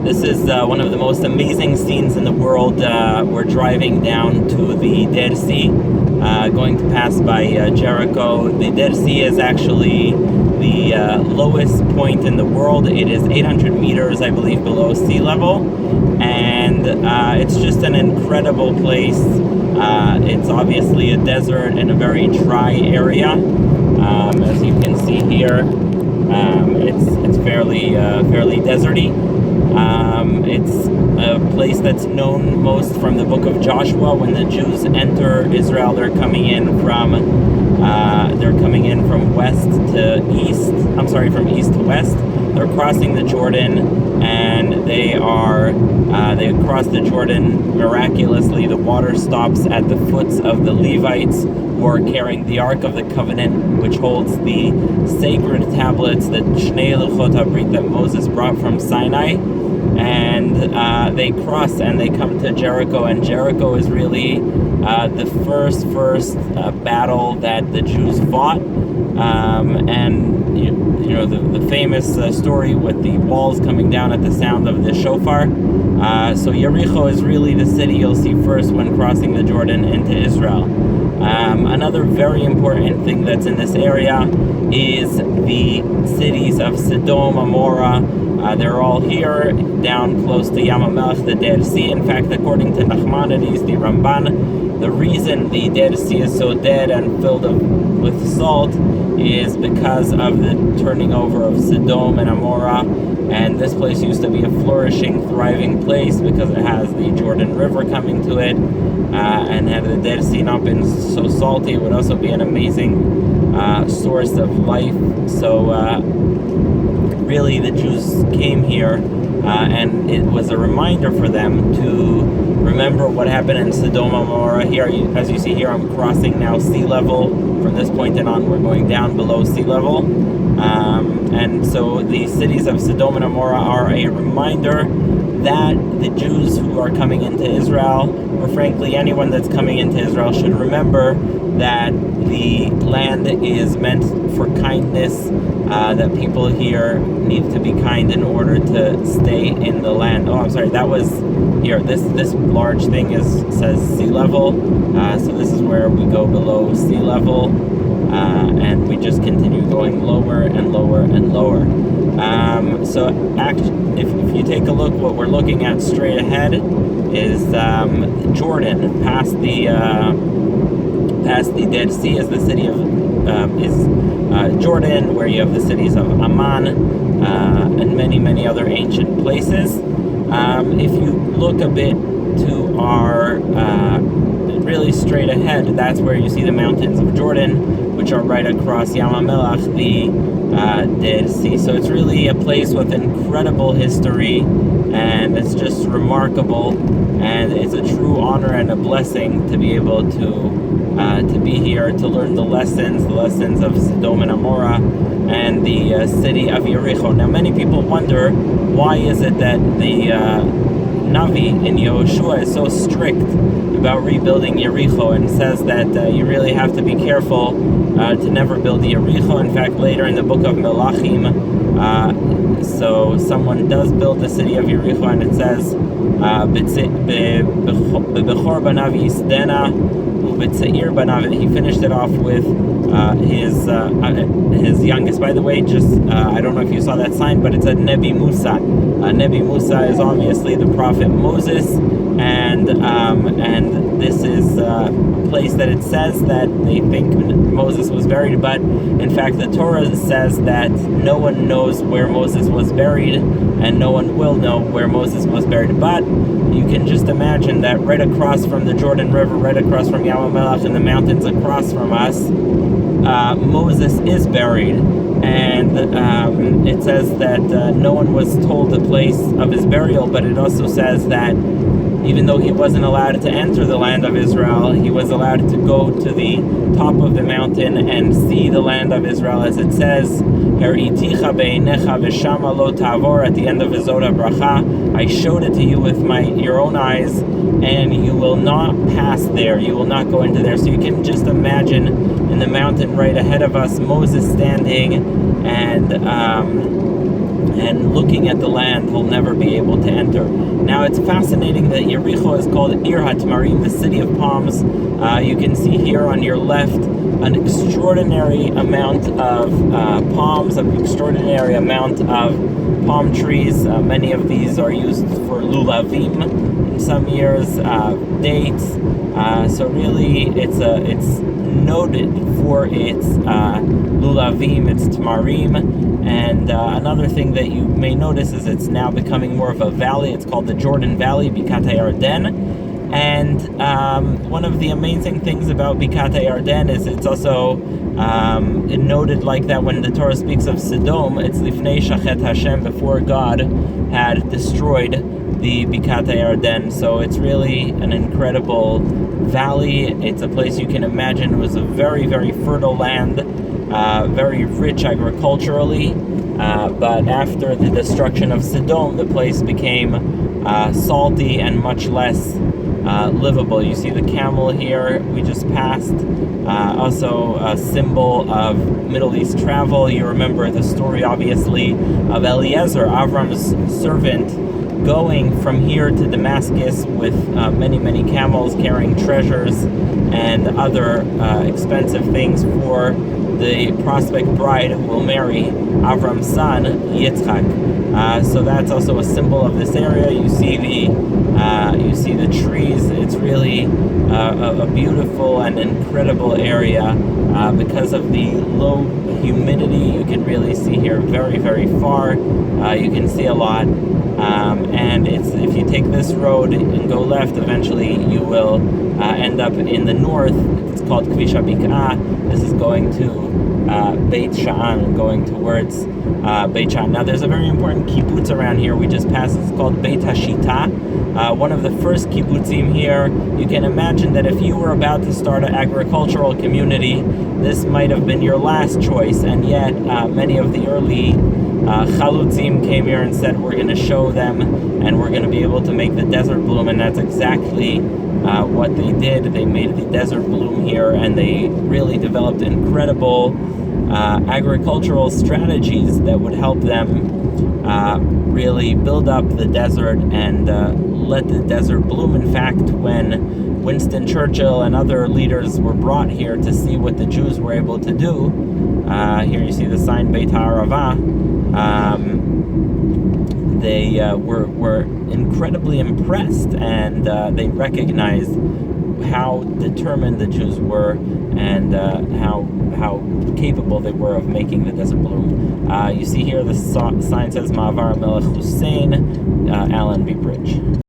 This is one of the most amazing scenes in the world. We're driving down to the Dead Sea, going to pass by Jericho. The Dead Sea is actually the lowest point in the world. It is 800 meters, I believe, below sea level, and it's just an incredible place. It's obviously a desert and a very dry area. As you can see here, it's fairly deserty. It's a place that's known most from the book of Joshua. When the Jews enter Israel, they're coming in from west to east. From east to west. They're crossing the Jordan, and they cross the Jordan miraculously. The water stops at the foots of the Levites, who are carrying the Ark of the Covenant, which holds the sacred tablets, the Shnei Luchot HaBrit that Moses brought from Sinai. And they cross and they come to Jericho, and Jericho is really the first battle that the Jews fought. And you know the famous story with the walls coming down at the sound of the shofar. So Jericho is really the city you'll see first when crossing the Jordan into Israel. Another very important thing that's in this area is the cities of Sodom, Amorah. They're all here, down close to Melach, the Dead Sea. In fact, according to Nachmanides, the Ramban, the reason the Dead Sea is so dead and filled with salt is because of the turning over of Sodom and Amorah. And this place used to be a flourishing, thriving place because it has the Jordan River coming to it. And had the Dead Sea not been so salty, it would also be an amazing source of life. So really the Jews came here, and it was a reminder for them to remember what happened in Sodom and Amorah. Here, as you see here, I'm crossing now sea level. From this point on, we're going down below sea level. And so the cities of Sodom and Amorah are a reminder that the Jews who are coming into Israel, or frankly anyone that's coming into Israel, should remember that the land is meant for kindness, that people here need to be kind in order to stay in the land. Oh, I'm sorry, that was here. This large thing says sea level, so this is where we go below sea level, and we just continue going lower and lower and lower. So if you take a look, what we're looking at straight ahead is Jordan, past the Dead Sea is the city of Jordan, where you have the cities of Amman and many other ancient places. If you look a bit to our really straight ahead, that's where you see the mountains of Jordan, which are right across Melach, the Dead Sea. So it's really a place with incredible history, and it's just remarkable, and it's a true honor and a blessing to be able to be here to learn the lessons of Sodom and Amorah and the city of Jericho. Now, many people wonder, why is it that the Navi in Yehoshua is so strict about rebuilding Jericho, and says that you really have to be careful to never build Jericho. In fact, later in the book of Melachim, so someone does build the city of Jericho, and it says, Bechor banav yisdena, ubetzeir banav. He finished it off with his youngest. By the way, just I don't know if you saw that sign, but it's a Nebi Musa. Nebi Musa is obviously the prophet Moses, and this is a place that it says that they think Moses was buried, but in fact the Torah says that no one knows where Moses was buried, and no one will know where Moses was buried. But you can just imagine that right across from the Jordan River, right across from Melach and the mountains across from us, Moses is buried. And it says that no one was told the place of his burial, but it also says that even though he wasn't allowed to enter the land of Israel, he was allowed to go to the top of the mountain and see the land of Israel, as it says, Hariticha be'einecha v'shama lo ta'avor, at the end of Zot HaBracha, I showed it to you with your own eyes, and you will not pass there, you will not go into there. So you can just imagine in the mountain right ahead of us, Moses standing, and and looking at the land, he'll never be able to enter. Now, it's fascinating that Yericho is called Ir HaTmarim, the city of palms. You can see here on your left an extraordinary amount of palms, an extraordinary amount of palm trees. Many of these are used for lulavim in some years, dates. So really, it's noted for its lulavim, its tmarim. And another thing that you may notice is it's now becoming more of a valley. It's called the Jordan Valley, Bikat HaYarden. And one of the amazing things about Bikat HaYarden is it's also noted like that when the Torah speaks of Sodom, it's Lifnei Shachet Hashem, before God had destroyed the Bikat HaYarden. So it's really an incredible valley. It's a place you can imagine was a very, very fertile land, very rich agriculturally. But after the destruction of Sodom, the place became salty and much less livable. You see the camel here we just passed, also a symbol of Middle East travel. You remember the story, obviously, of Eliezer, Avram's servant, going from here to Damascus with many camels, carrying treasures and other expensive things for the prospect bride who will marry Avram's son, Yitzchak. So that's also a symbol of this area. You see the trees. It's really a beautiful and incredible area. Because of the low humidity, you can really see here very far. You can see a lot. And if you take this road and go left, eventually you will end up in the north. It's called Kvish HaBik'ah. This is going to Beit Sha'an, going towards Beit Sha'an. Now, there's a very important kibbutz around here we just passed. It's called Beit HaShita, one of the first kibbutzim here. You can imagine that if you were about to start an agricultural community, this might have been your last choice, and yet many of the early chalutzim came here and said, we're going to show them and we're going to be able to make the desert bloom, and that's exactly what they did. They made the desert bloom here, and they really developed incredible agricultural strategies that would help them really build up the desert and let the desert bloom. In fact, when Winston Churchill and other leaders were brought here to see what the Jews were able to do, here you see the sign Beit HaArava, they were incredibly impressed, and they recognized how determined the Jews were and how capable they were of making the desert bloom. You see here the sign says Ma'avar Melech Hussein, Allenby Bridge.